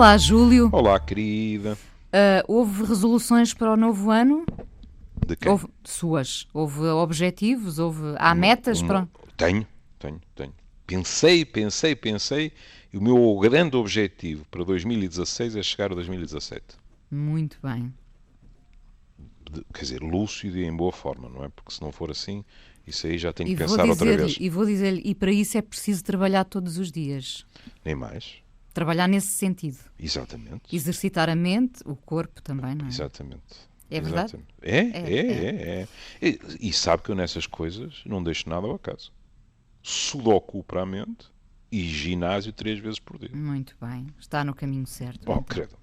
Olá, Júlio. Olá, querida. Houve resoluções para o novo ano? De quem? Houve suas? Houve objetivos? Há metas para... Tenho. Pensei, e o meu grande objetivo para 2016 é chegar a 2017. Muito bem. Quer dizer, lúcido e em boa forma, não é? Porque se não for assim, isso aí já tenho que E pensar outra vez. E vou dizer-lhe, e para isso é preciso trabalhar todos os dias. Nem mais. Trabalhar nesse sentido. Exatamente. Exercitar a mente, o corpo também, não é? Exatamente. É verdade? É. E sabe que eu nessas coisas não deixo nada ao acaso. Sudoku para a mente e ginásio 3 vezes por dia. Muito bem. Está no caminho certo. Oh, Então. credo.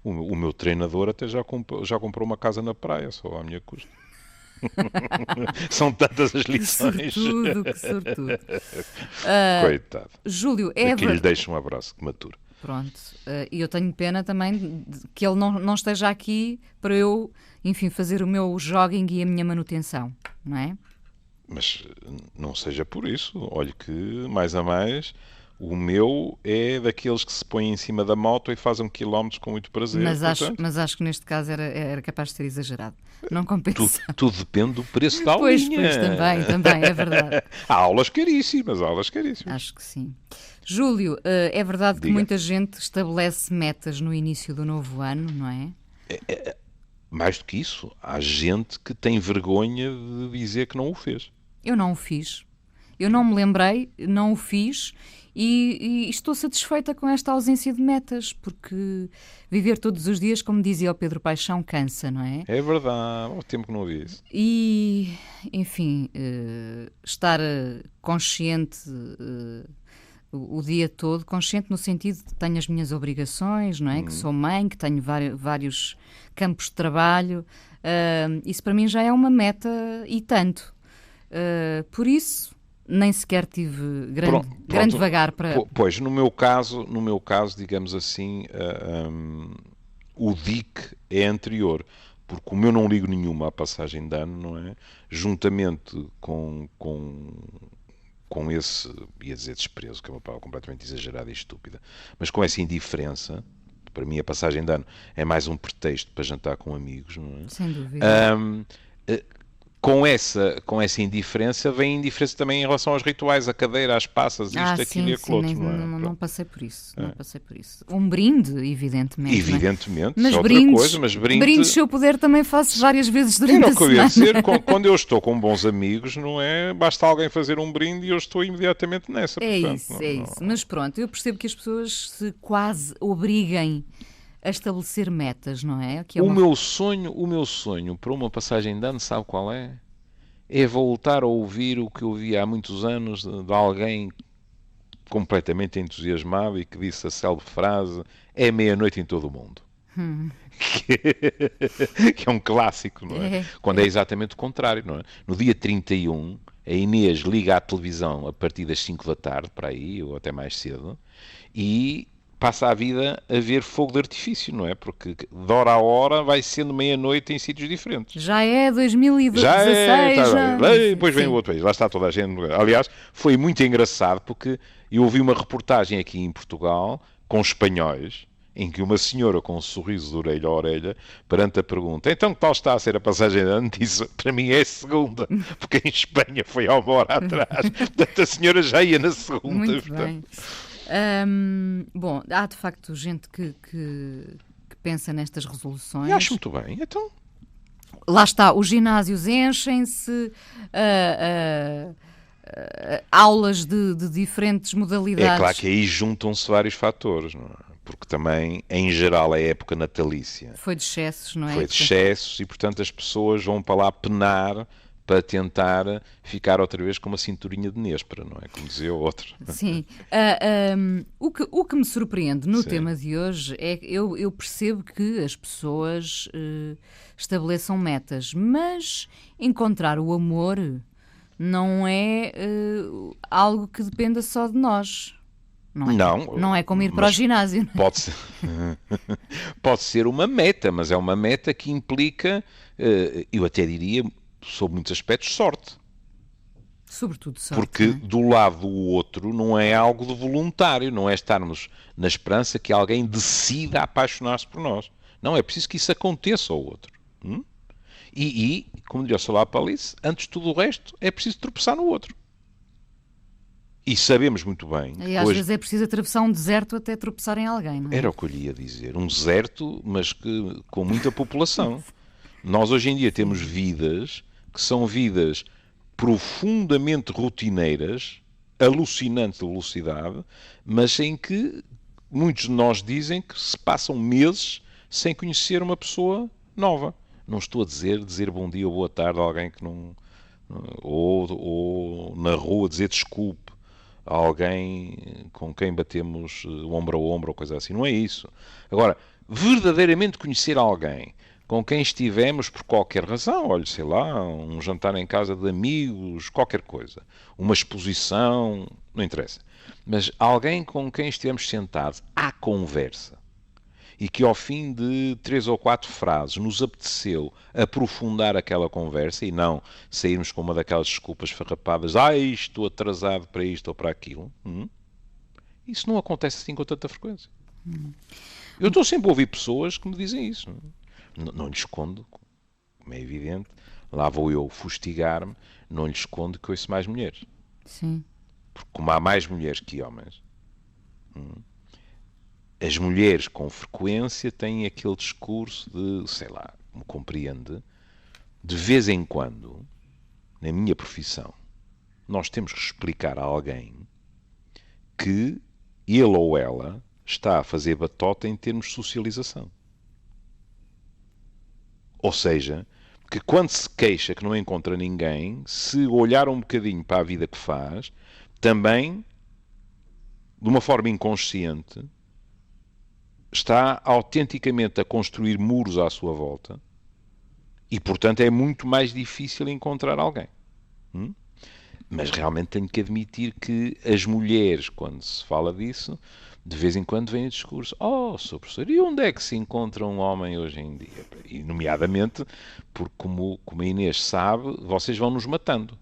O meu treinador até já comprou uma casa na praia, só à minha custa. São tantas as lições. Que sortudo. Coitado. Júlio, Aqui lhe deixo um abraço que matura. Pronto. E eu tenho pena também de que ele não esteja aqui para eu, enfim, fazer o meu jogging e a minha manutenção, não é? Mas não seja por isso. Olhe que, mais a mais, o meu é daqueles que se põem em cima da moto e fazem quilómetros com muito prazer. Mas acho que neste caso era capaz de ser exagerado. Não compensa. Tudo depende do preço da Pois, aulinha. também, é verdade. Há aulas caríssimas. Acho que sim. Júlio, é verdade que Diga. muita gente estabelece metas no início do novo ano, não é? Mais do que isso, há gente que tem vergonha de dizer que não o fez. Eu não o fiz. Eu não me lembrei, não o fiz e estou satisfeita com esta ausência de metas, porque viver todos os dias, como dizia o Pedro Paixão, cansa, não é? É verdade, há tempo que não ouvi isso. E, enfim, estar consciente o dia todo, consciente no sentido de que tenho as minhas obrigações, não é? Que sou mãe, que tenho vários campos de trabalho, isso para mim já é uma meta e tanto. Por isso, nem sequer tive grande vagar para... Pois, no meu caso, digamos assim, o DIC é anterior, porque como eu não ligo nenhuma à passagem de ano, não é? Juntamente com esse, ia dizer desprezo, que é uma palavra completamente exagerada e estúpida, mas com essa indiferença, para mim a passagem de ano é mais um pretexto para jantar com amigos, não é? Sem dúvida. Com essa indiferença vem a indiferença também em relação aos rituais, a cadeira, as passas, aquilo e aquilo outro. Não passei por isso. Um brinde, evidentemente. Evidentemente, mas é outra coisa, mas brindes, se eu puder, também faço várias vezes durante a semana. Era o que eu ia dizer, quando eu estou com bons amigos, não é? Basta alguém fazer um brinde e eu estou imediatamente nessa. É isso. Mas pronto, eu percebo que as pessoas se quase obriguem a estabelecer metas, não é? O meu sonho para uma passagem de ano, sabe qual é? É voltar a ouvir o que eu ouvi há muitos anos de alguém completamente entusiasmado e que disse a célebre frase: é meia-noite em todo o mundo. Que é um clássico, não é? Quando é exatamente o contrário, não é? No dia 31, a Inês liga à televisão a partir das 5 da tarde, para aí, ou até mais cedo, e passa a vida a ver fogo de artifício, não é? Porque de hora a hora vai sendo meia-noite em sítios diferentes. Já é 2016. Depois vem o outro país, lá está toda a gente. Aliás, foi muito engraçado porque eu ouvi uma reportagem aqui em Portugal com espanhóis, em que uma senhora com um sorriso de orelha a orelha, perante a pergunta: então que tal está a ser a passagem de ano? Disse: para mim é a segunda, porque em Espanha foi há uma hora atrás. Portanto, a senhora já ia na segunda. Muito bem. Bom, há de facto gente que pensa nestas resoluções. E acho muito bem, então. Lá está, os ginásios enchem-se, aulas de diferentes modalidades. É claro que aí juntam-se vários fatores, não é? Porque também, em geral, a época natalícia foi de excessos, não é? Foi de excessos e, portanto, as pessoas vão para lá penar para tentar ficar outra vez com uma cinturinha de néspera, não é? Como dizia o outro. Sim. O que me surpreende no tema de hoje é que eu percebo que as pessoas estabeleçam metas, mas encontrar o amor não é algo que dependa só de nós. Não é como ir para o ginásio. Pode ser uma meta, mas é uma meta que implica, eu até diria, sob muitos aspectos, sorte. Sobretudo sorte. Porque não é? do lado do outro não é algo de voluntário, não é estarmos na esperança que alguém decida apaixonar-se por nós. Não, é preciso que isso aconteça ao outro. Como disse lá a Alice, antes de tudo o resto, é preciso tropeçar no outro. E sabemos muito bem. E às vezes é preciso atravessar um deserto até tropeçar em alguém, não é? Era o que eu lhe ia dizer. Um deserto, mas com muita população. Nós hoje em dia temos vidas que são vidas profundamente rotineiras, alucinantes de velocidade, mas em que muitos de nós dizem que se passam meses sem conhecer uma pessoa nova. Não estou a dizer bom dia ou boa tarde a alguém que não... Ou na rua dizer desculpe a alguém com quem batemos ombro a ombro ou coisa assim. Não é isso. Agora, verdadeiramente conhecer alguém com quem estivemos por qualquer razão, olha, sei lá, um jantar em casa de amigos, qualquer coisa, uma exposição, não interessa. Mas alguém com quem estivemos sentados à conversa e que ao fim de 3 ou 4 frases nos apeteceu aprofundar aquela conversa e não sairmos com uma daquelas desculpas farrapadas, estou atrasado para isto ou para aquilo. Isso não acontece assim com tanta frequência. Eu estou sempre a ouvir pessoas que me dizem isso. Não lhes escondo, como é evidente, lá vou eu fustigar-me, não lhes escondo que ouço mais mulheres. Sim. Porque como há mais mulheres que homens, as mulheres com frequência têm aquele discurso de, sei lá, me compreende, de vez em quando, na minha profissão, nós temos que explicar a alguém que ele ou ela está a fazer batota em termos de socialização. Ou seja, que quando se queixa que não encontra ninguém, se olhar um bocadinho para a vida que faz, também, de uma forma inconsciente, está autenticamente a construir muros à sua volta e, portanto, é muito mais difícil encontrar alguém. Mas realmente tenho que admitir que as mulheres, quando se fala disso, de vez em quando vem o discurso: Sr. professor, e onde é que se encontra um homem hoje em dia? E, nomeadamente, porque, como a Inês sabe, vocês vão nos matando.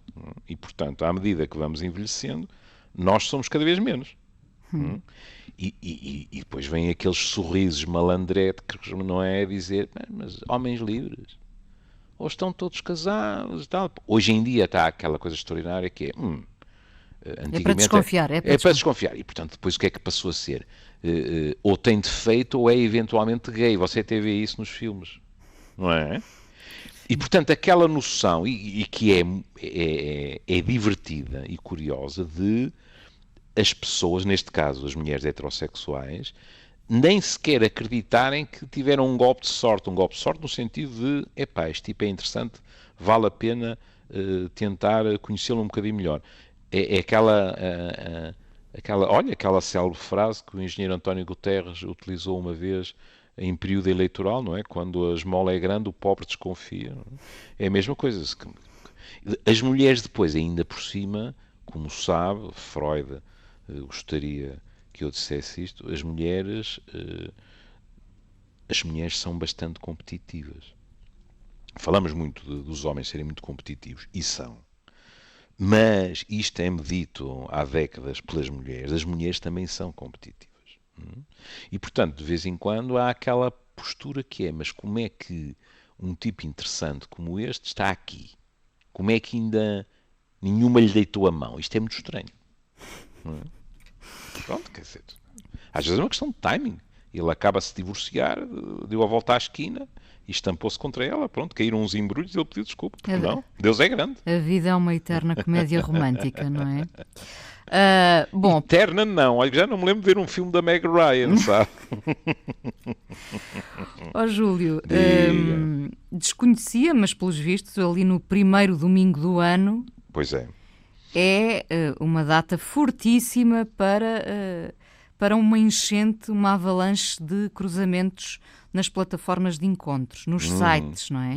E, portanto, à medida que vamos envelhecendo, nós somos cada vez menos. E depois vêm aqueles sorrisos malandréticos, não é? A dizer, mas homens livres, ou estão todos casados e tal. Hoje em dia está aquela coisa extraordinária que é, é para desconfiar. É para desconfiar. E, portanto, depois o que é que passou a ser? Ou tem defeito ou é eventualmente gay. Você até vê isso nos filmes, não é? E, portanto, aquela noção, e que é divertida e curiosa, de as pessoas, neste caso as mulheres heterossexuais, nem sequer acreditarem que tiveram um golpe de sorte no sentido de, este tipo é interessante, vale a pena tentar conhecê-lo um bocadinho melhor. É aquela célebre frase que o engenheiro António Guterres utilizou uma vez em período eleitoral, não é? Quando a esmola é grande, o pobre desconfia. É a mesma coisa. As mulheres depois, ainda por cima, como sabe, Freud gostaria que eu dissesse isto, as mulheres são bastante competitivas. Falamos muito dos homens serem muito competitivos, e são. Mas isto é-me dito há décadas pelas mulheres, as mulheres também são competitivas. E, portanto, de vez em quando há aquela postura que é, mas como é que um tipo interessante como este está aqui? Como é que ainda nenhuma lhe deitou a mão? Isto é muito estranho. Não é? Pronto, quer dizer, às vezes é uma questão de timing. Ele acaba de se divorciar, deu a volta à esquina e estampou-se contra ela. Pronto, caíram uns embrulhos e ele pediu desculpa. Não, Deus é grande. A vida é uma eterna comédia romântica, não é? Bom, eterna não, olha, já não me lembro de ver um filme da Meg Ryan, sabe? Júlio, desconhecia, mas pelos vistos, ali no primeiro domingo do ano... Pois é. É uma data fortíssima para uma enchente, uma avalanche de cruzamentos nas plataformas de encontros, nos sites, não é?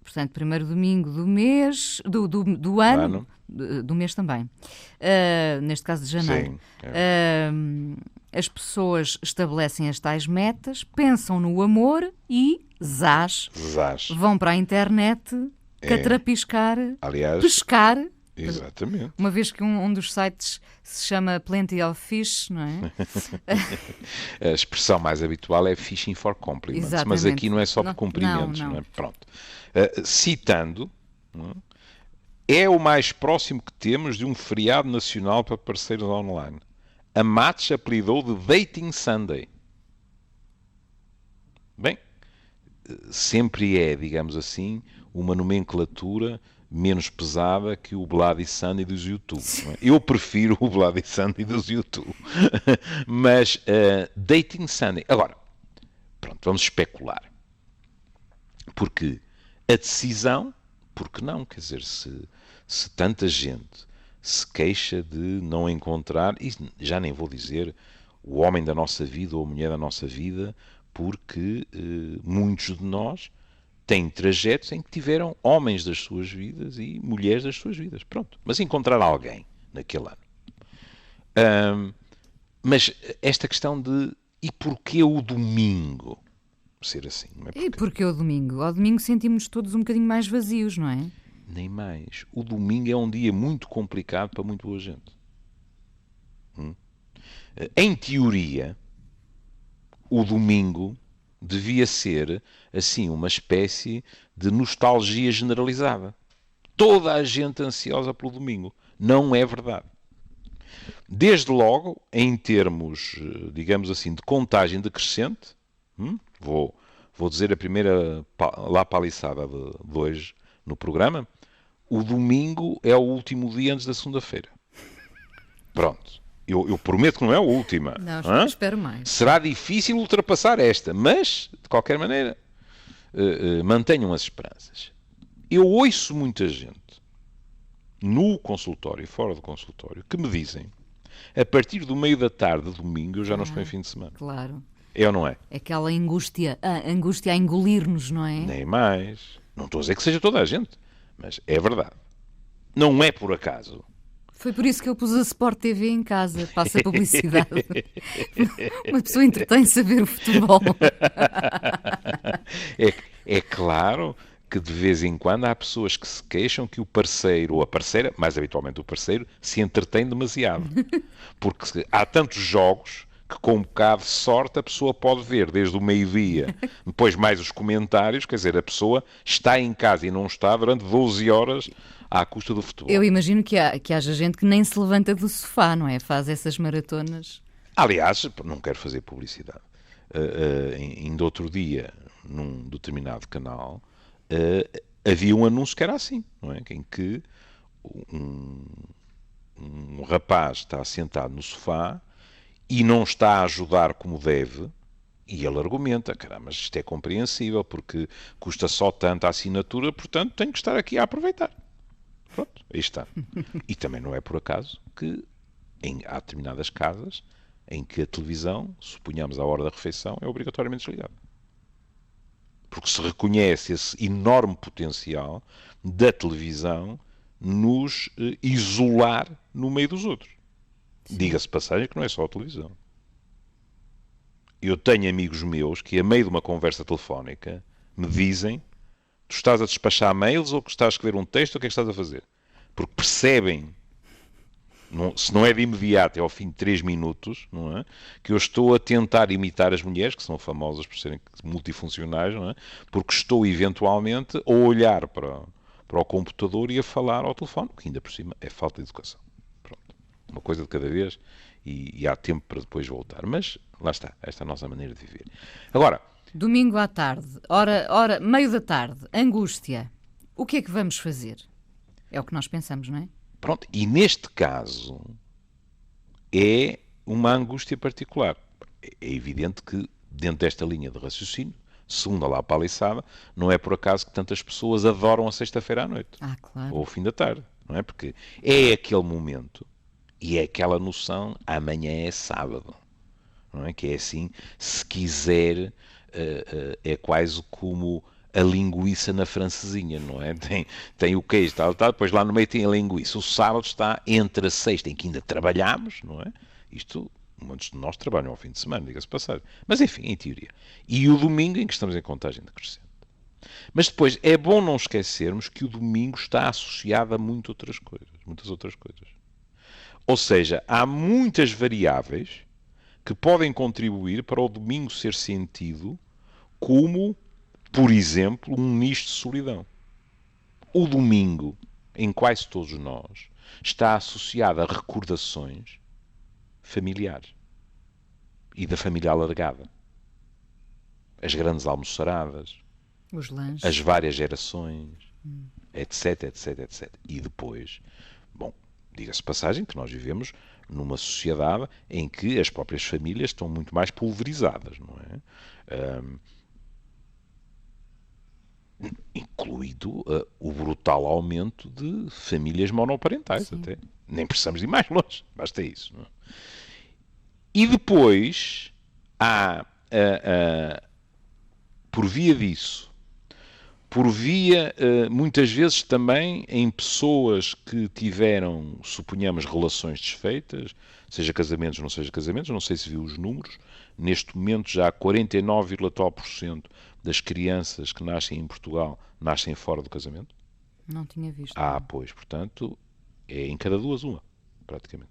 Portanto, primeiro domingo do mês, do ano, do mês também, neste caso de janeiro. Sim, as pessoas estabelecem as tais metas, pensam no amor e, zás, vão para a internet catrapiscar, aliás, pescar. exatamente. Uma vez que um dos sites se chama Plenty of Fish, não é? A expressão mais habitual é fishing for compliments, Exatamente. mas aqui não é só por cumprimentos. Não. Não é? Pronto. Citando, é o mais próximo que temos de um feriado nacional para parceiros online. A Match apelidou de Dating Sunday. Bem, sempre é, digamos assim, uma nomenclatura menos pesada que o Bloody Sunday dos YouTube. Não é? Eu prefiro o Bloody Sunday dos YouTube. Mas Dating Sunday. Agora, pronto, vamos especular. Porque a decisão, porque não? Quer dizer, se tanta gente se queixa de não encontrar, e já nem vou dizer o homem da nossa vida ou a mulher da nossa vida, porque muitos de nós têm trajetos em que tiveram homens das suas vidas e mulheres das suas vidas. Pronto. Mas encontrar alguém naquele ano. Mas esta questão de e porquê o domingo ser assim? Não é porque... E porquê o domingo? Ao domingo sentimos-nos todos um bocadinho mais vazios, não é? Nem mais. O domingo é um dia muito complicado para muito boa gente. Em teoria, o domingo devia ser, assim, uma espécie de nostalgia generalizada. Toda a gente ansiosa pelo domingo. Não é verdade. Desde logo, em termos, digamos assim, de contagem decrescente, vou dizer a primeira lapaliçada de hoje no programa, o domingo é o último dia antes da segunda-feira. Pronto. Eu prometo que não é a última. Não, espero mais. Será difícil ultrapassar esta, mas, de qualquer maneira, mantenham as esperanças. Eu ouço muita gente, no consultório e fora do consultório, que me dizem, a partir do meio da tarde, domingo, eu já não estou em fim de semana. Claro. É ou não é? Aquela angústia a engolir-nos, não é? Nem mais. Não estou a dizer que seja toda a gente, mas é verdade. Não é por acaso. Foi por isso que eu pus a Sport TV em casa, passa publicidade. Uma pessoa entretém-se a ver o futebol. É claro que de vez em quando há pessoas que se queixam que o parceiro ou a parceira, mais habitualmente o parceiro, se entretém demasiado. Porque há tantos jogos que com um bocado de sorte a pessoa pode ver desde o meio-dia, depois mais os comentários, quer dizer, a pessoa está em casa e não está durante 12 horas à custa do futebol. Eu imagino que haja gente que nem se levanta do sofá, não é? Faz essas maratonas. Aliás, não quero fazer publicidade. Ainda outro dia, num determinado canal, havia um anúncio que era assim, não é? Em que um rapaz está sentado no sofá e não está a ajudar como deve, e ele argumenta, caramba, mas isto é compreensível, porque custa só tanto a assinatura, portanto tenho que estar aqui a aproveitar. Pronto, aí está. E também não é por acaso que há determinadas casas em que a televisão, suponhamos à hora da refeição, é obrigatoriamente desligada. Porque se reconhece esse enorme potencial da televisão nos isolar no meio dos outros. Diga-se passagem que não é só a televisão. Eu tenho amigos meus que, a meio de uma conversa telefónica, me dizem: tu estás a despachar mails ou que estás a escrever um texto ou o que é que estás a fazer? Porque percebem, se não é de imediato, é ao fim de 3 minutos, não é? Que eu estou a tentar imitar as mulheres, que são famosas por serem multifuncionais, não é? Porque estou eventualmente a olhar para o computador e a falar ao telefone, que ainda por cima é falta de educação. Pronto. Uma coisa de cada vez e há tempo para depois voltar. Mas lá está, esta é a nossa maneira de viver. Agora, domingo à tarde, meio da tarde, angústia. O que é que vamos fazer? É o que nós pensamos, não é? Pronto, e neste caso é uma angústia particular. É evidente que dentro desta linha de raciocínio, segundo a lapaliçada, não é por acaso que tantas pessoas adoram a sexta-feira à noite. Claro. Ou ao fim da tarde, não é? Porque é aquele momento e é aquela noção, amanhã é sábado. Não é? Que é assim, se quiser, é quase como a linguiça na francesinha, não é? Tem o queijo, tal, depois lá no meio tem a linguiça. O sábado está entre a sexta, em que ainda trabalhamos, não é? Isto, muitos de nós trabalham ao fim de semana, diga-se passagem. Mas enfim, em teoria. E o domingo, em que estamos em contagem decrescente. Mas depois é bom não esquecermos que o domingo está associado a muitas outras coisas. Ou seja, há muitas variáveis que podem contribuir para o domingo ser sentido como, por exemplo, um nicho de solidão. O domingo, em quase todos nós, está associado a recordações familiares e da família alargada. As grandes almoçaradas, Os lanches. as várias gerações, etc, etc, etc. E depois, bom, diga-se passagem que nós vivemos numa sociedade em que as próprias famílias estão muito mais pulverizadas, não é? Incluído o brutal aumento de famílias monoparentais, Sim. até. Nem precisamos ir mais longe, basta isso. Não é? E depois há, por via disso, por via, muitas vezes também, em pessoas que tiveram, suponhamos, relações desfeitas, seja casamentos, não seja casamentos, não sei se viu os números, neste momento já 49,tal% das crianças que nascem em Portugal nascem fora do casamento. Não tinha visto. Pois, portanto, é em cada duas uma, praticamente.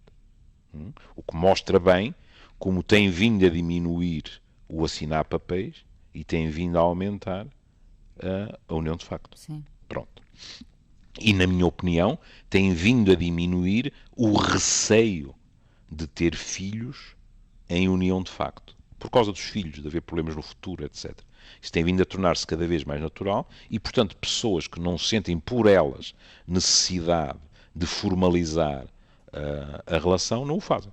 O que mostra bem como tem vindo a diminuir o assinar papéis e tem vindo a aumentar a união de facto. Sim. Pronto. E, na minha opinião, tem vindo a diminuir o receio de ter filhos em união de facto. Por causa dos filhos, de haver problemas no futuro, etc. Isso tem vindo a tornar-se cada vez mais natural e, portanto, pessoas que não sentem por elas necessidade de formalizar a relação, não o fazem.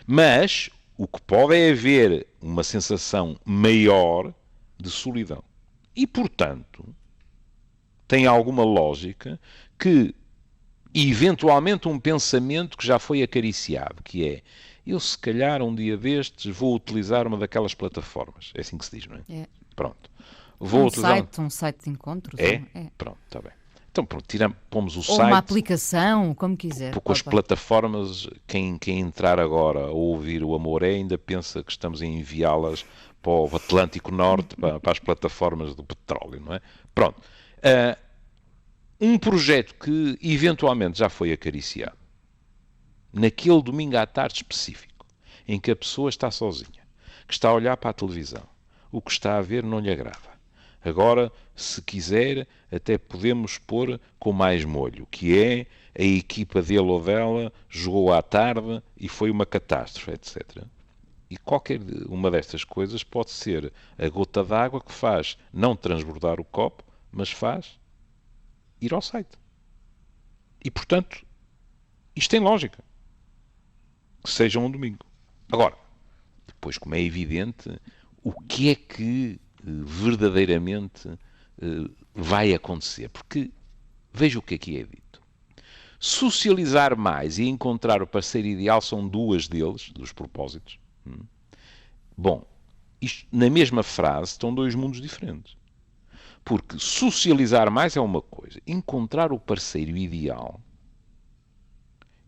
Mas o que pode é haver uma sensação maior de solidão. E, portanto, tem alguma lógica que, eventualmente, um pensamento que já foi acariciado, que é, eu se calhar um dia destes vou utilizar uma daquelas plataformas. É assim que se diz, não é? É. Pronto. Vou utilizar... Um site de encontros. É? É. Pronto, está bem. Então, pronto, pomos o Ou site... uma aplicação, como quiser. Porque as plataformas, quem entrar agora a ouvir o Amor ainda pensa que estamos a enviá-las para o Atlântico Norte, para as plataformas do petróleo, não é? Pronto. Um projeto que eventualmente já foi acariciado, naquele domingo à tarde específico, em que a pessoa está sozinha, que está a olhar para a televisão, o que está a ver não lhe agrada. Agora, se quiser, até podemos pôr com mais molho, que é a equipa dele ou dela jogou à tarde e foi uma catástrofe, etc. E qualquer uma destas coisas pode ser a gota d'água que faz não transbordar o copo, mas faz ir ao site. E, portanto, isto tem lógica. Que seja um domingo. Agora, depois, como é evidente, o que é que verdadeiramente vai acontecer? Porque veja o que aqui é dito. Socializar mais e encontrar o parceiro ideal são duas deles, dos propósitos. Bom, isto, na mesma frase estão dois mundos diferentes. Porque socializar mais é uma coisa. Encontrar o parceiro ideal,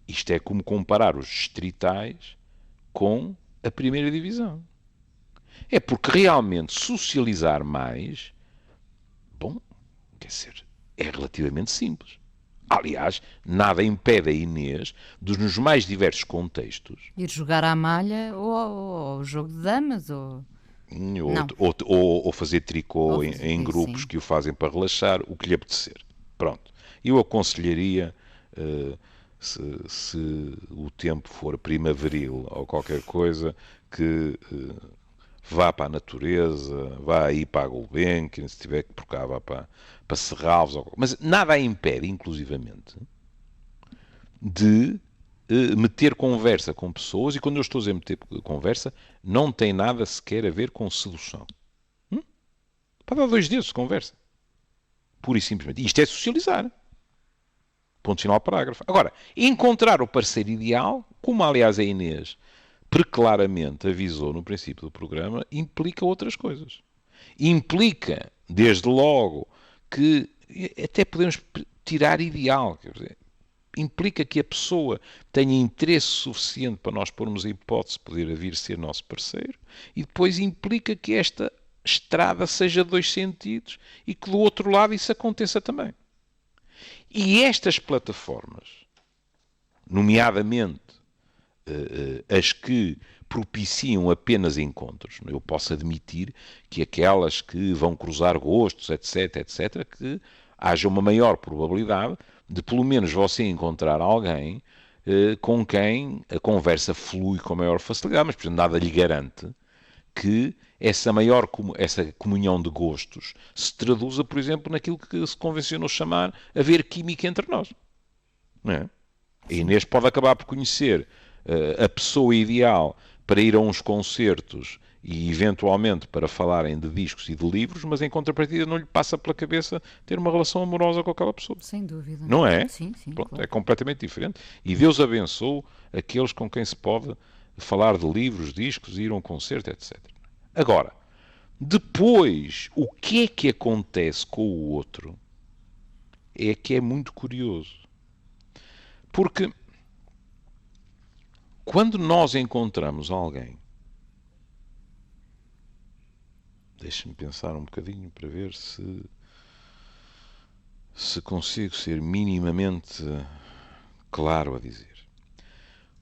isto é como comparar os distritais com a primeira divisão. É porque realmente socializar mais, bom, quer dizer, é relativamente simples. Aliás, nada impede a Inês, nos mais diversos contextos, ir jogar à malha ou jogo de damas ou ou fazer tricô em grupos sim. que o fazem para relaxar, o que lhe apetecer. Pronto. Eu aconselharia, se o tempo for primaveril ou qualquer coisa, que vá para a natureza, vá aí para a Gulbenkian, se tiver que por cá, vá para Serralves. Mas nada a impede, inclusivamente, de meter conversa com pessoas, e quando eu estou a dizer meter conversa, não tem nada sequer a ver com sedução. Pode dar 2 dedos de conversa. Pura e simplesmente. Isto é socializar. Ponto final parágrafo. Agora, encontrar o parceiro ideal, como aliás a Inês preclaramente avisou no princípio do programa, implica outras coisas. Implica, desde logo, que até podemos tirar ideal, quer dizer, implica que a pessoa tenha interesse suficiente para nós pormos a hipótese de poder vir ser nosso parceiro, e depois implica que esta estrada seja de 2 sentidos e que do outro lado isso aconteça também. E estas plataformas, nomeadamente as que propiciam apenas encontros, eu posso admitir que aquelas que vão cruzar gostos, etc., etc., que haja uma maior probabilidade de pelo menos você encontrar alguém com quem a conversa flui com maior facilidade, mas por exemplo, nada lhe garante que essa comunhão de gostos se traduza, por exemplo, naquilo que se convencionou chamar haver química entre nós. Não é? A Inês pode acabar por conhecer a pessoa ideal para ir a uns concertos e eventualmente para falarem de discos e de livros, mas em contrapartida não lhe passa pela cabeça ter uma relação amorosa com aquela pessoa. Sem dúvida. Não é? Sim, sim. Pronto, Claro. é completamente diferente. E Deus abençoe aqueles com quem se pode falar de livros, discos, ir a um concerto, etc. Agora, depois, o que é que acontece com o outro é que é muito curioso. Porque quando nós encontramos alguém, deixe-me pensar um bocadinho para ver se consigo ser minimamente claro a dizer.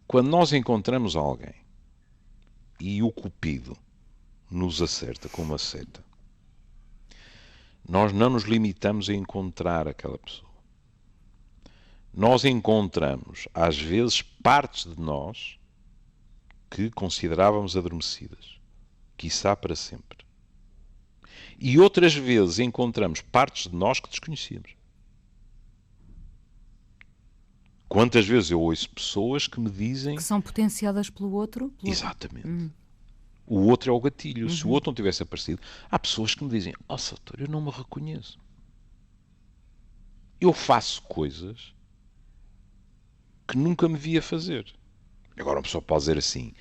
Quando nós encontramos alguém e o cupido nos acerta com uma seta, nós não nos limitamos a encontrar aquela pessoa. Nós encontramos, às vezes, partes de nós que considerávamos adormecidas, quiçá para sempre. E outras vezes encontramos partes de nós que desconhecíamos. Quantas vezes eu ouço pessoas que me dizem... Que são potenciadas pelo outro? Exatamente. O outro é o gatilho. Se o outro não tivesse aparecido... Há pessoas que me dizem, doutor, eu não me reconheço. Eu faço coisas que nunca me via fazer. Agora uma pessoa pode dizer assim,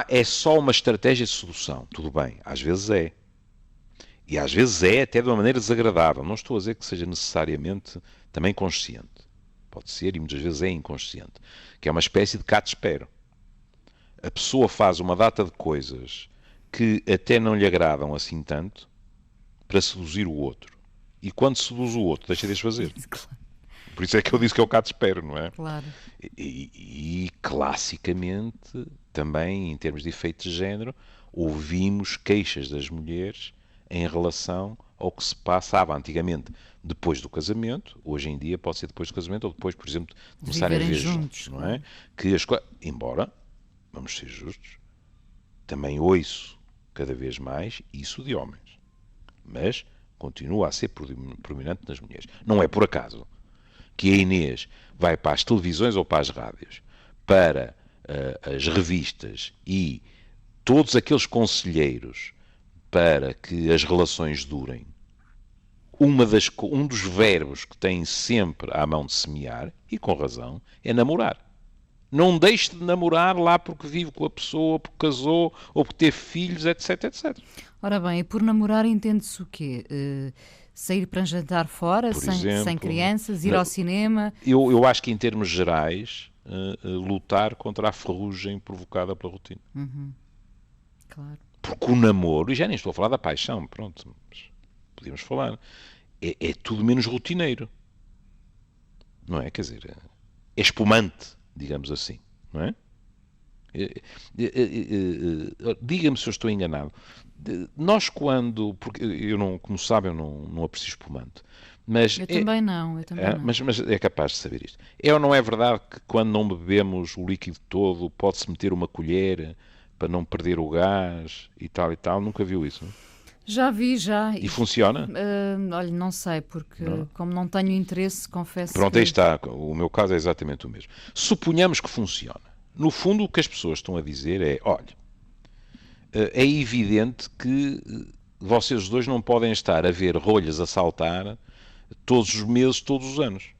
é só uma estratégia de sedução. Tudo bem, às vezes é. E às vezes é até de uma maneira desagradável. Não estou a dizer que seja necessariamente também consciente. Pode ser, e muitas vezes é inconsciente. Que é uma espécie de cá-te-espero. A pessoa faz uma data de coisas que até não lhe agradam assim tanto para seduzir o outro. E quando seduz o outro, deixa de as fazer. Por isso é que eu disse que é o cá-te-espero, não é? Claro. E classicamente, também em termos de efeito de género, ouvimos queixas das mulheres em relação ao que se passava antigamente depois do casamento. Hoje em dia pode ser depois do casamento ou depois, por exemplo, de começarem a viver juntos, não é? Que embora, vamos ser justos, também ouço cada vez mais isso de homens, mas continua a ser prominente nas mulheres. Não é por acaso que a Inês vai para as televisões ou para as rádios, para as revistas e todos aqueles conselheiros para que as relações durem. Um dos verbos que tem sempre à mão de semear, e com razão, é namorar. Não deixe de namorar lá porque vive com a pessoa, porque casou, ou porque teve filhos, etc, etc. Ora bem, e por namorar entende-se o quê? Sair para jantar fora, sem crianças, ir ao cinema? Eu acho que em termos gerais, lutar contra a ferrugem provocada pela rotina. Claro. Porque o namoro, e já nem estou a falar da paixão, pronto, podíamos falar, é tudo menos rotineiro. Não é? Quer dizer, é espumante, digamos assim, não é? Diga-me se eu estou enganado. Nós quando, porque eu não, como sabem, eu não aprecio espumante. Mas eu também não. Mas é capaz de saber isto. É ou não é verdade que quando não bebemos o líquido todo, pode-se meter uma colher para não perder o gás e tal e tal? Nunca viu isso? Não? Já vi, já. E funciona? Olha, não sei, porque como não tenho interesse, confesso. Pronto, aí está. O meu caso é exatamente o mesmo. Suponhamos que funciona. No fundo, o que as pessoas estão a dizer é, olha, é evidente que vocês dois não podem estar a ver rolhas a saltar todos os meses, todos os anos.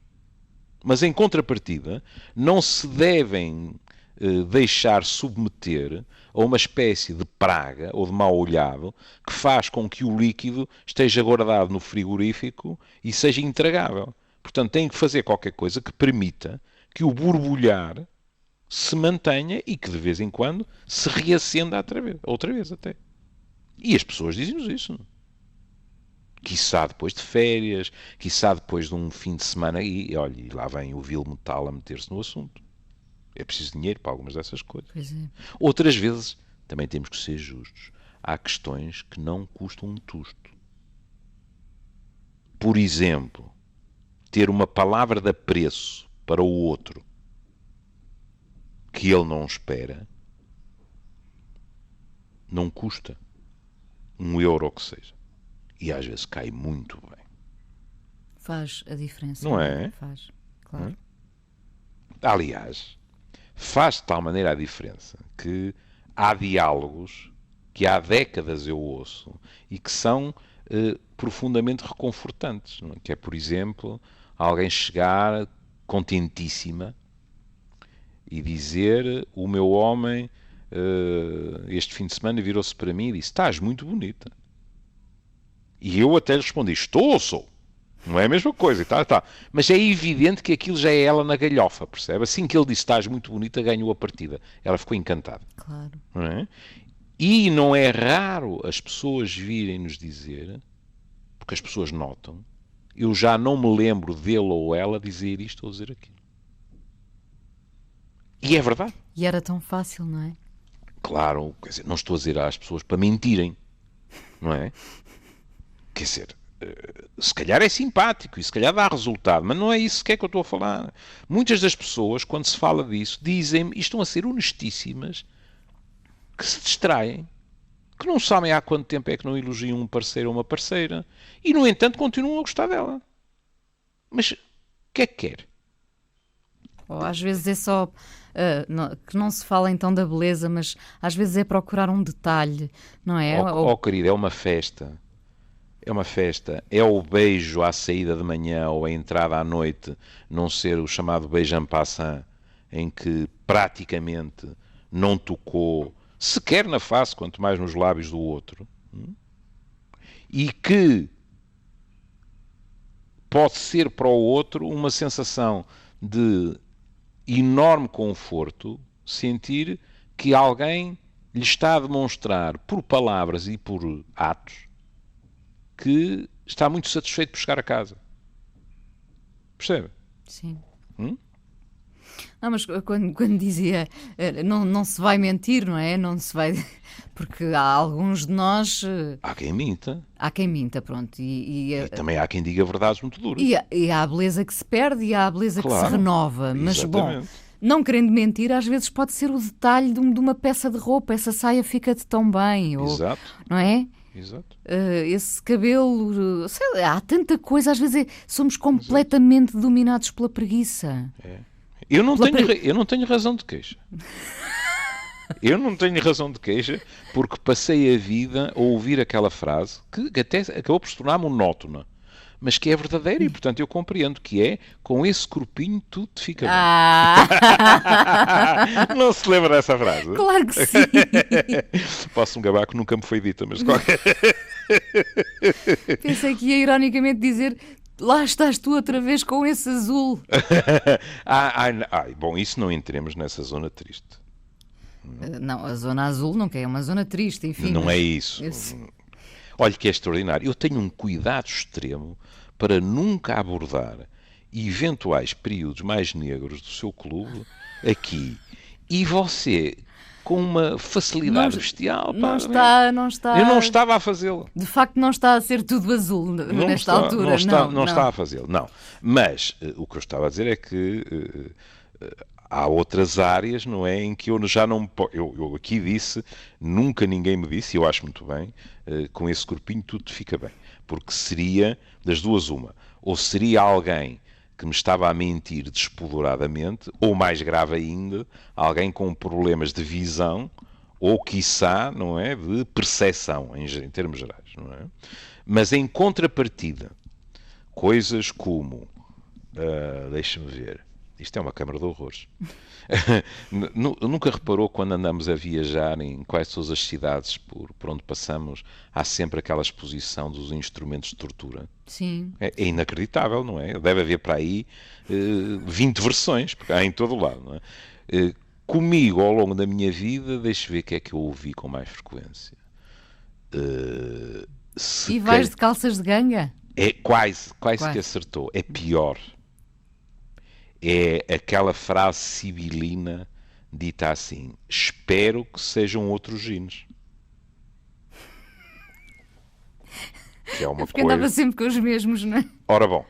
Mas, em contrapartida, não se devem deixar submeter a uma espécie de praga ou de mau olhado que faz com que o líquido esteja guardado no frigorífico e seja intragável. Portanto, tem que fazer qualquer coisa que permita que o borbulhar se mantenha e que de vez em quando se reacenda outra vez até. E as pessoas dizem-nos isso. Quiçá depois de férias, quiçá depois de um fim de semana, e olha, e lá vem o vil metal a meter-se no assunto. É preciso dinheiro para algumas dessas coisas. Pois é. Outras vezes, também temos que ser justos. Há questões que não custam um tusto. Por exemplo, ter uma palavra de apreço para o outro que ele não espera, não custa €1 ou que seja. E às vezes cai muito bem. Faz a diferença. Não é? Faz, claro. Aliás, faz de tal maneira a diferença que há diálogos que há décadas eu ouço e que são profundamente reconfortantes. Não é? Que é, por exemplo, alguém chegar contentíssima e dizer: o meu homem este fim de semana virou-se para mim e disse: estás muito bonita. E eu até lhe respondi: estou ou sou? Não é a mesma coisa, tá. Mas é evidente que aquilo já é ela na galhofa, percebe? Assim que ele disse: estás muito bonita, ganhou a partida. Ela ficou encantada. Claro. Não é? E não é raro as pessoas virem-nos dizer, porque as pessoas notam, eu já não me lembro dele ou ela dizer isto ou dizer aquilo. E é verdade. E era tão fácil, não é? Claro, quer dizer, não estou a dizer às pessoas para mentirem, não é? Quer dizer, se calhar é simpático e se calhar dá resultado, mas não é isso que é que eu estou a falar. Muitas das pessoas, quando se fala disso, dizem-me, e estão a ser honestíssimas, que se distraem, que não sabem há quanto tempo é que não elogiam um parceiro ou uma parceira, e no entanto continuam a gostar dela. Mas o que é que quer? Ou às vezes é só que não se fala então da beleza, mas às vezes é procurar um detalhe, não é? Querida, é uma festa. É uma festa. É o beijo à saída de manhã ou à entrada à noite, não ser o chamado beijo en passant, em que praticamente não tocou sequer na face, quanto mais nos lábios do outro. E que pode ser para o outro uma sensação de enorme conforto sentir que alguém lhe está a demonstrar por palavras e por atos que está muito satisfeito por chegar a casa. Percebe? Sim. Não, mas quando dizia não se vai mentir, não é? Não se vai... Porque há alguns de nós... Há quem minta. Há quem minta, pronto. E também há quem diga verdades muito duras. E há a beleza que se perde e há a beleza que se renova. Mas, exatamente. Bom, não querendo mentir, às vezes pode ser o detalhe de uma peça de roupa. Essa saia fica-te tão bem. Exato. Não é? Exato. Esse cabelo... Sei lá, há tanta coisa. Às vezes somos completamente dominados pela preguiça. É. Eu não tenho razão de queixa. Eu não tenho razão de queixa porque passei a vida a ouvir aquela frase que até acabou por se tornar monótona, mas que é verdadeira e, portanto, eu compreendo que é: com esse corpinho tudo te fica bem. Não se lembra dessa frase? Claro que sim. Posso-me gabar que nunca me foi dita, mas qualquer... Pensei que ia ironicamente dizer: lá estás tu outra vez com esse azul. Bom, isso não entremos nessa zona triste. Não, a zona azul nunca é uma zona triste, enfim. Não é isso. Olha que é extraordinário. Eu tenho um cuidado extremo para nunca abordar eventuais períodos mais negros do seu clube aqui. E você, com uma facilidade bestial... Não está... Eu não estava a fazê-lo. De facto, não está a ser tudo azul nesta altura. Não está a fazê-lo, não. Mas o que eu estava a dizer é que... há outras áreas, não é, em que eu já não... Eu aqui disse, nunca ninguém me disse, e eu acho muito bem, com esse corpinho tudo te fica bem. Porque seria, das duas uma, ou seria alguém que me estava a mentir despoderadamente, ou mais grave ainda, alguém com problemas de visão, ou quiçá, não é, de percepção, em termos gerais, não é? Mas em contrapartida, coisas como, deixa-me ver... Isto é uma câmara de horrores. Nunca reparou quando andamos a viajar em quase todas as cidades por onde passamos, há sempre aquela exposição dos instrumentos de tortura? Sim. É inacreditável, não é? Deve haver para aí 20 versões, porque há em todo o lado, não é? Comigo, ao longo da minha vida, deixa ver o que é que eu ouvi com mais frequência. E vais de calças de ganga? É quase que acertou. É pior. É aquela frase sibilina dita assim: espero que sejam outros jeans. Que é uma Porque coisa... andava sempre com os mesmos, não é? Ora bom,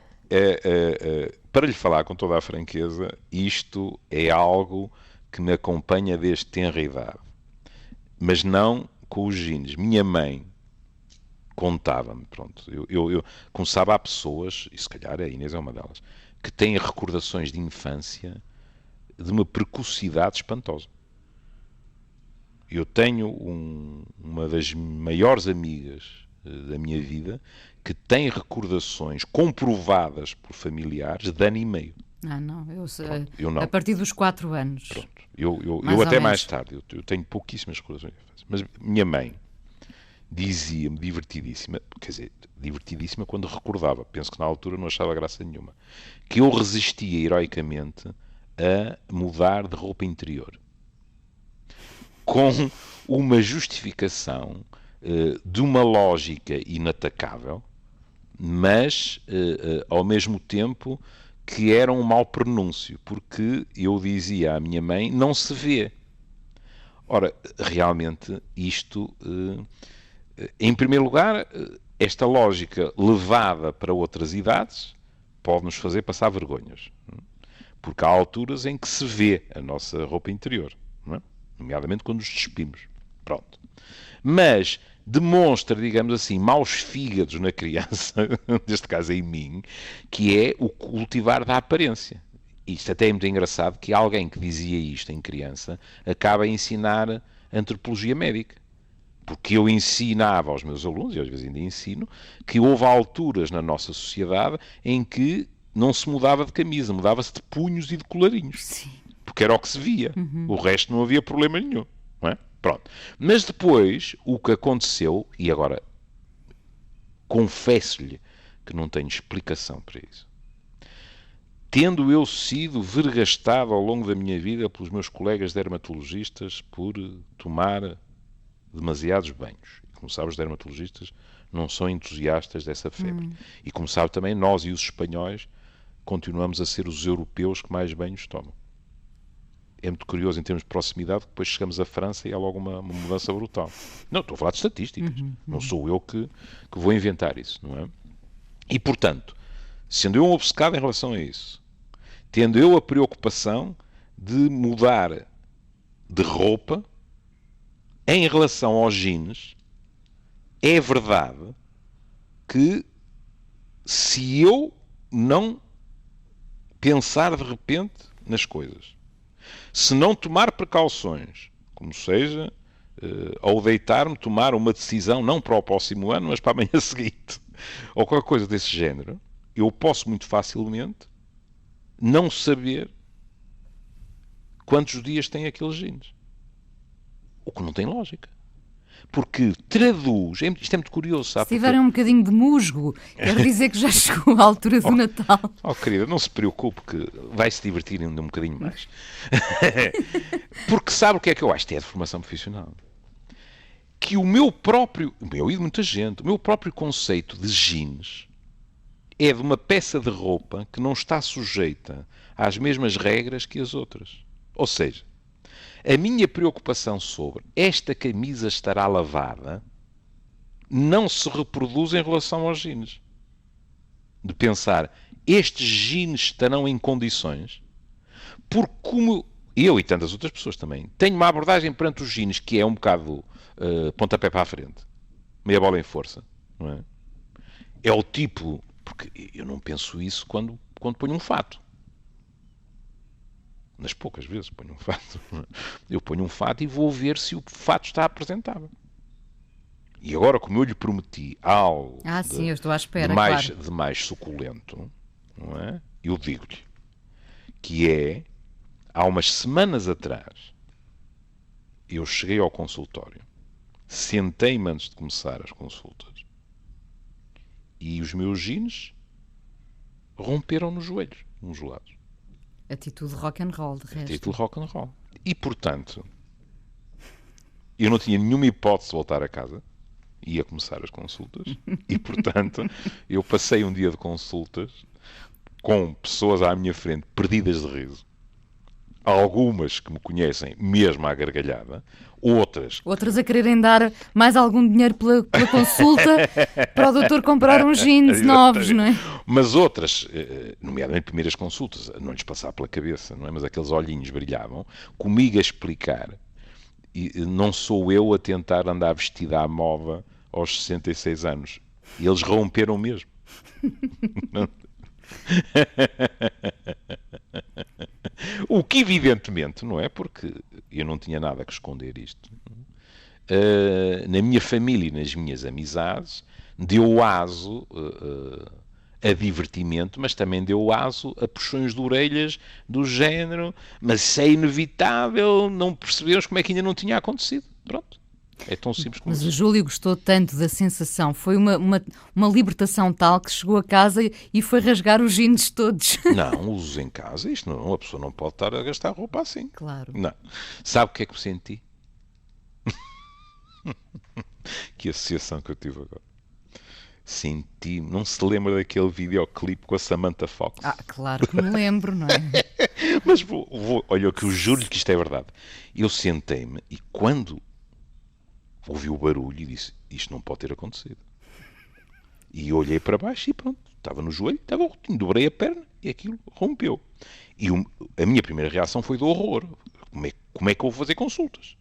para lhe falar com toda a franqueza, isto é algo que me acompanha desde tenra idade. Mas não com os jeans. Minha mãe contava-me, pronto. Eu começava a pessoas, e se calhar a Inês é uma delas, que têm recordações de infância de uma precocidade espantosa. Eu tenho uma das maiores amigas da minha vida que tem recordações comprovadas por familiares de ano e meio. Não, eu sei. Pronto, eu não. A partir dos 4 anos. Pronto, eu até mais tarde, eu tenho pouquíssimas recordações de infância. Mas minha mãe dizia-me, divertidíssima, quer dizer, divertidíssima quando recordava, penso que na altura não achava graça nenhuma, que eu resistia heroicamente a mudar de roupa interior. Com uma justificação de uma lógica inatacável, mas ao mesmo tempo que era um mau pronúncio, porque eu dizia à minha mãe, não se vê. Ora, realmente isto, em primeiro lugar, esta lógica levada para outras idades pode nos fazer passar vergonhas. Porque há alturas em que se vê a nossa roupa interior, não é? Nomeadamente quando nos despimos. Pronto. Mas demonstra, digamos assim, maus fígados na criança, neste caso em mim, que é o cultivar da aparência. Isto até é muito engraçado que alguém que dizia isto em criança acaba a ensinar antropologia médica. Porque eu ensinava aos meus alunos, e às vezes ainda ensino, que houve alturas na nossa sociedade em que não se mudava de camisa, mudava-se de punhos e de colarinhos. Sim. Porque era o que se via. O resto não havia problema nenhum. Não é? Pronto. Mas depois, o que aconteceu, e agora confesso-lhe que não tenho explicação para isso, tendo eu sido vergastado ao longo da minha vida pelos meus colegas dermatologistas por tomar demasiados banhos. E como sabe, os dermatologistas não são entusiastas dessa febre. E como sabe também, nós e os espanhóis continuamos a ser os europeus que mais banhos tomam. É muito curioso em termos de proximidade, depois chegamos à França e há logo uma mudança brutal. Não, estou a falar de estatísticas. Não sou eu que vou inventar isso, não é? E, portanto, sendo eu um obcecado em relação a isso, tendo eu a preocupação de mudar de roupa em relação aos jeans, é verdade que se eu não pensar de repente nas coisas, se não tomar precauções, como seja, ao deitar-me, tomar uma decisão, não para o próximo ano, mas para a manhã seguinte, ou qualquer coisa desse género, eu posso muito facilmente não saber quantos dias tem aqueles jeans. O que não tem lógica. Porque traduz, isto é muito curioso, sabe? Se tiverem um bocadinho de musgo, quer dizer que já chegou a altura do Natal. Oh, querida, não se preocupe que vai se divertir ainda um bocadinho mais. Porque sabe o que é que eu acho? Isto é de formação profissional. Que o meu e de muita gente, o meu próprio conceito de jeans é de uma peça de roupa que não está sujeita às mesmas regras que as outras. Ou seja, a minha preocupação sobre esta camisa estará lavada não se reproduz em relação aos jeans. De pensar, estes jeans estarão em condições, porque como eu e tantas outras pessoas também, tenho uma abordagem perante os jeans que é um bocado pontapé para a frente, meia bola em força, não é? É o tipo, porque eu não penso isso quando ponho um fato. Nas poucas vezes ponho um fato. Eu ponho um fato e vou ver se o fato está apresentável. E agora, como eu lhe prometi algo sim, eu estou à espera, de mais suculento, não é? Eu digo-lhe que é, há umas semanas atrás, eu cheguei ao consultório, sentei-me antes de começar as consultas e os meus jeans romperam nos joelhos, uns lados. Atitude rock and roll, de resto. Atitude rock and roll. E, portanto, eu não tinha nenhuma hipótese de voltar a casa. ia começar as consultas e, portanto, eu passei um dia de consultas com pessoas à minha frente perdidas de riso. Algumas que me conhecem mesmo à gargalhada, outras a quererem dar mais algum dinheiro pela consulta para o doutor comprar uns jeans novos, não é? Mas outras, nomeadamente primeiras consultas, não lhes passava pela cabeça, não é? Mas aqueles olhinhos brilhavam, comigo a explicar, e não sou eu a tentar andar vestida à moda aos 66 anos. E eles romperam mesmo. O que evidentemente, não é? Porque eu não tinha nada que esconder isto. Na minha família e nas minhas amizades, deu aso a divertimento, mas também deu aso a puxões de orelhas do género, mas isso é inevitável, não percebemos como é que ainda não tinha acontecido. Pronto. É tão simples como Mas isso. o Júlio gostou tanto da sensação, foi uma libertação tal que chegou a casa e foi rasgar os jeans todos. Não, usos em casa, isto não, a pessoa não pode estar a gastar roupa assim. Claro. Não. Sabe o que é que me senti? Que associação que eu tive agora. Senti, não se lembra daquele videoclipe com a Samantha Fox? Claro que me lembro, não é? Mas olha, que eu juro-lhe que isto é verdade. Eu sentei-me e quando ouvi o barulho e disse, isto não pode ter acontecido. E olhei para baixo e pronto, estava no joelho, estava rotinho, dobrei a perna e aquilo rompeu. E a minha primeira reação foi de horror. Como é que eu vou fazer consultas?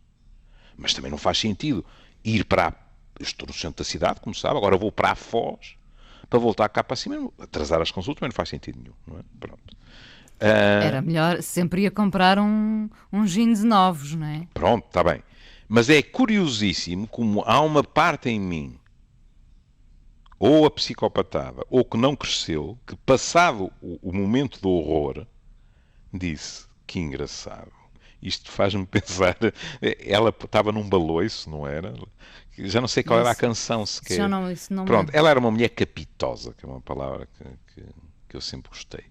Mas também não faz sentido ir eu estou no centro da cidade, como sabe, agora vou para a Foz para voltar cá para cima, atrasar as consultas, mas não faz sentido nenhum, não é? Pronto. Era melhor, sempre ia comprar uns jeans novos, não é? Pronto, está bem. Mas é curiosíssimo como há uma parte em mim, ou a psicopatada, ou que não cresceu, que passado o momento do horror, disse, que engraçado. Isto faz-me pensar, ela estava num baloiço, não era? Já não sei qual era a canção sequer. Isso não Pronto, ela era uma mulher capitosa, que é uma palavra que eu sempre gostei.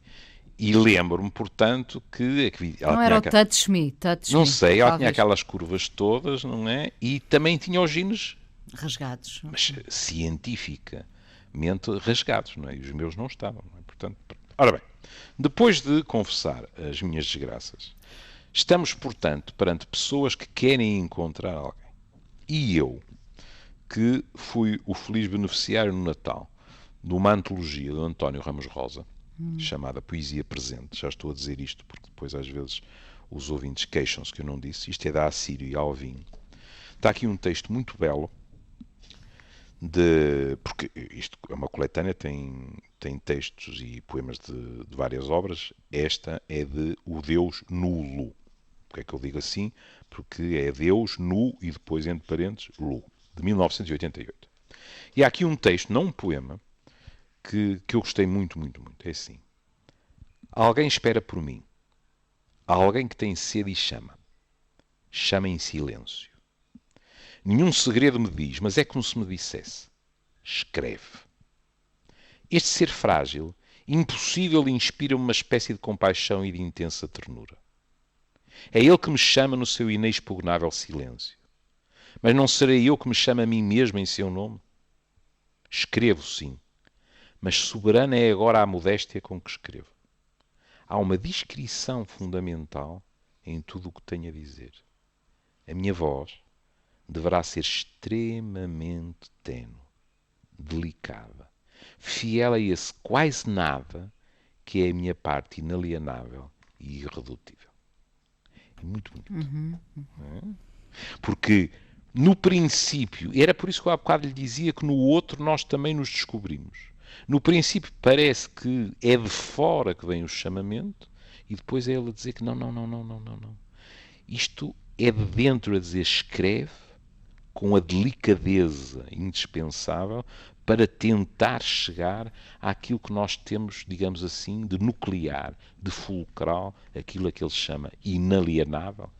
E lembro-me, portanto, que ela não tinha era o touch me. Não sei, ela talvez. tinha aquelas curvas todas, não é? E também tinha os jeans rasgados. mas cientificamente rasgados, não é? E os meus não estavam, não é? Portanto, ora bem, depois de confessar as minhas desgraças, estamos, portanto, perante pessoas que querem encontrar alguém. E eu, que fui o feliz beneficiário no Natal de uma antologia do António Ramos Rosa, chamada Poesia Presente. Já estou a dizer isto porque depois às vezes os ouvintes queixam-se que eu não disse. Isto é da Assírio e Alvim. Está aqui um texto muito belo, porque isto é uma coletânea, tem textos e poemas de várias obras. Esta é de O Deus Nulo. Porque é que eu digo assim? Porque é Deus nu e depois, entre parênteses, Lu, de 1988. E há aqui um texto, não um poema, que eu gostei muito, muito, muito. É assim. Alguém espera por mim. Há alguém que tem sede e chama. Chama em silêncio. Nenhum segredo me diz, mas é como se me dissesse. Escreve. Este ser frágil, impossível, inspira-me uma espécie de compaixão e de intensa ternura. É ele que me chama no seu inexpugnável silêncio. Mas não serei eu que me chamo a mim mesmo em seu nome? Escrevo, sim. Mas soberana é agora a modéstia com que escrevo. Há uma discrição fundamental em tudo o que tenho a dizer. A minha voz deverá ser extremamente tenue, delicada, fiel a esse quase nada que é a minha parte inalienável e irredutível. É muito bonito. Porque, no princípio, era por isso que eu há bocado lhe dizia que no outro nós também nos descobrimos. No princípio parece que é de fora que vem o chamamento e depois é ele a dizer que não. Isto é de dentro a dizer escreve com a delicadeza indispensável para tentar chegar àquilo que nós temos, digamos assim, de nuclear, de fulcral, aquilo a que ele chama inalienável.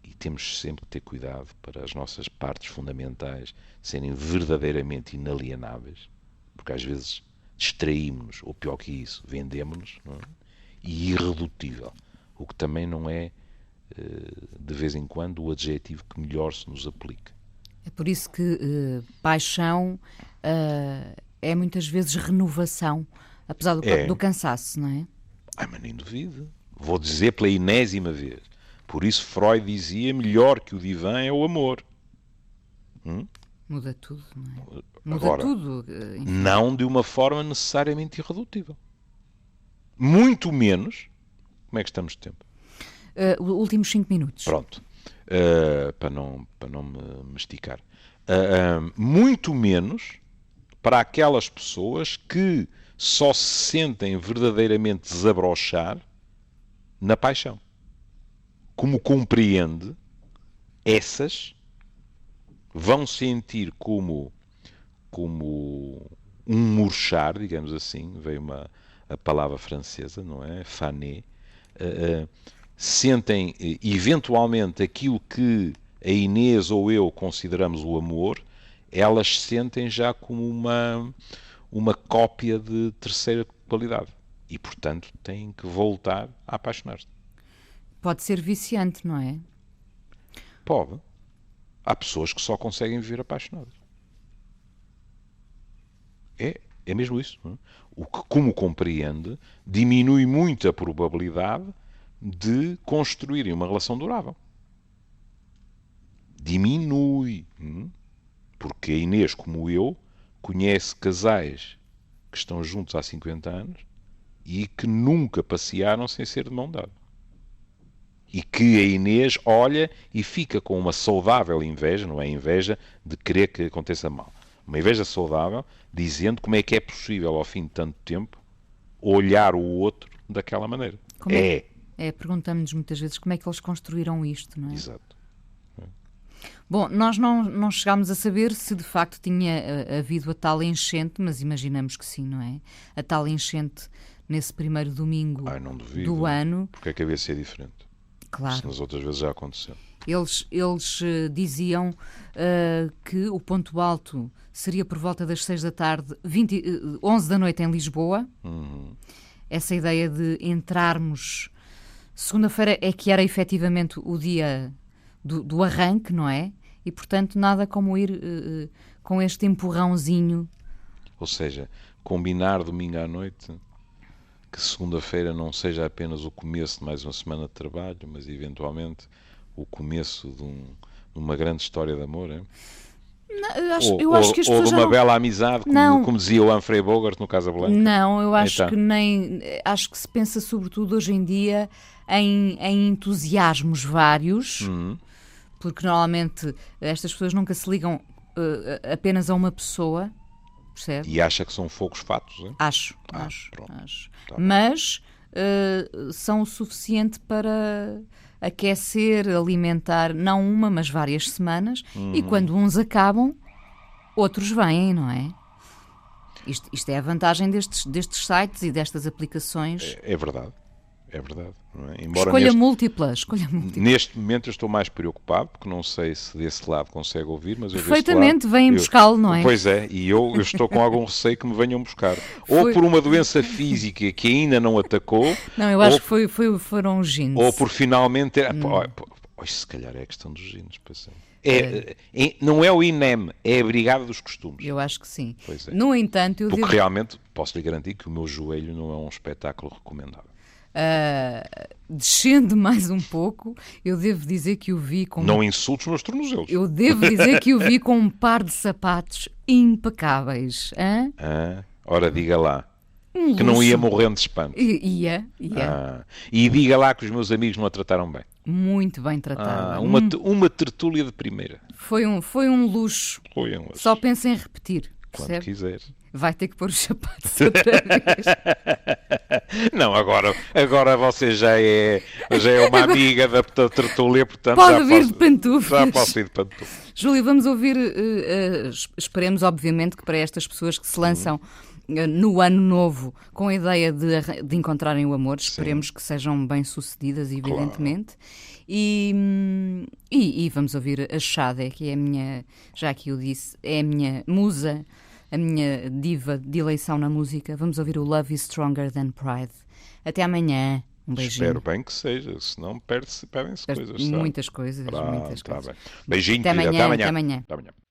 E temos sempre que ter cuidado para as nossas partes fundamentais serem verdadeiramente inalienáveis, porque às vezes distraímos-nos, ou pior que isso, vendemos-nos, não é? E irredutível, o que também não é, de vez em quando, o adjetivo que melhor se nos aplica. É por isso que paixão é muitas vezes renovação, apesar do cansaço, não é? Mas nem duvido. Vou dizer pela enésima vez. Por isso Freud dizia: melhor que o divã é o amor. Muda tudo, não é? Muda Agora, tudo. não de uma forma necessariamente irredutível. Muito menos. Como é que estamos de tempo? Últimos 5 minutos. Pronto. Para não me esticar. Muito menos para aquelas pessoas que só se sentem verdadeiramente desabrochar na paixão. Como compreende, essas vão sentir como um murchar, digamos assim, veio a palavra francesa, não é? Fané. Sentem eventualmente aquilo que a Inês ou eu consideramos o amor, elas sentem já como uma cópia de terceira qualidade. E, portanto, têm que voltar a apaixonar-se. Pode ser viciante, não é? Pode. Há pessoas que só conseguem viver apaixonadas. É mesmo isso. Não é? O que, como compreende, diminui muito a probabilidade de construírem uma relação durável. Diminui. Porque a Inês, como eu, conhece casais que estão juntos há 50 anos e que nunca passearam sem ser de mão dada. E que a Inês olha e fica com uma saudável inveja, não é inveja de querer que aconteça mal. Uma inveja saudável, dizendo como é que é possível, ao fim de tanto tempo, olhar o outro daquela maneira. Perguntamos-nos muitas vezes como é que eles construíram isto, não é? Exato. Bom, nós não chegámos a saber se de facto tinha havido a tal enchente, mas imaginamos que sim, não é? A tal enchente nesse primeiro domingo do ano. Porque é que havia de ser diferente? Claro. Se nas outras vezes já aconteceu. Eles diziam que o ponto alto seria por volta das 6 da tarde, 11 da noite em Lisboa. Essa ideia de entrarmos... Segunda-feira é que era efetivamente o dia do arranque, não é? E, portanto, nada como ir com este empurrãozinho. Ou seja, combinar domingo à noite... que segunda-feira não seja apenas o começo de mais uma semana de trabalho, mas eventualmente o começo de uma grande história de amor, é? Eu acho que as pessoas ou de uma bela amizade, como dizia o Humphrey Bogart no Casablanca. Não, eu acho que nem... Acho que se pensa sobretudo hoje em dia em entusiasmos vários, porque normalmente estas pessoas nunca se ligam apenas a uma pessoa, percebe? E acha que são fogos fatos, é? Acho. Mas são o suficiente para aquecer, alimentar, não uma, mas várias semanas, e quando uns acabam, outros vêm, não é? Isto é a vantagem destes sites e destas aplicações. É verdade. Não é? Escolha múltipla. Neste momento eu estou mais preocupado, porque não sei se desse lado consegue ouvir, mas perfeitamente, vêm buscá-lo, não é? Pois é, e eu estou com algum receio que me venham buscar. Ou por uma doença física que ainda não atacou... Não, eu acho que foram os genes. Ou por finalmente... se calhar é a questão dos genes, não é o INEM, é a Brigada dos Costumes. Eu acho que sim. Pois é. No entanto... Porque realmente, posso lhe garantir que o meu joelho não é um espetáculo recomendável. Descendo mais um pouco, eu devo dizer que o vi com... Não insultes meus tornozelos. Eu devo dizer que o vi com um par de sapatos impecáveis. Ora, diga lá. Que não ia morrendo de espanto. Ia. E diga lá que os meus amigos não a trataram bem. Muito bem tratada. Uma tertúlia de primeira. Foi um luxo. Só pensa em repetir. Quando percebe? quiser. Vai ter que pôr os sapatos outra vez. Não, agora você já é uma amiga da tertúlia, portanto pode vir de pantufas. Já posso ir de pantufas. Júlio, vamos ouvir, esperemos obviamente que para estas pessoas que se lançam no ano novo com a ideia de encontrarem o amor, esperemos que sejam bem-sucedidas, evidentemente. Claro. E vamos ouvir a Xade, que é a minha, já aqui eu disse, é a minha musa, a minha diva de eleição na música. Vamos ouvir o Love is Stronger Than Pride. Até amanhã. Um beijinho. Espero bem que seja, senão perdem-se coisas. Muitas coisas, Pronto, muitas tá coisas. bem. Beijinho, Até querida. amanhã, Até amanhã. até amanhã. Até amanhã.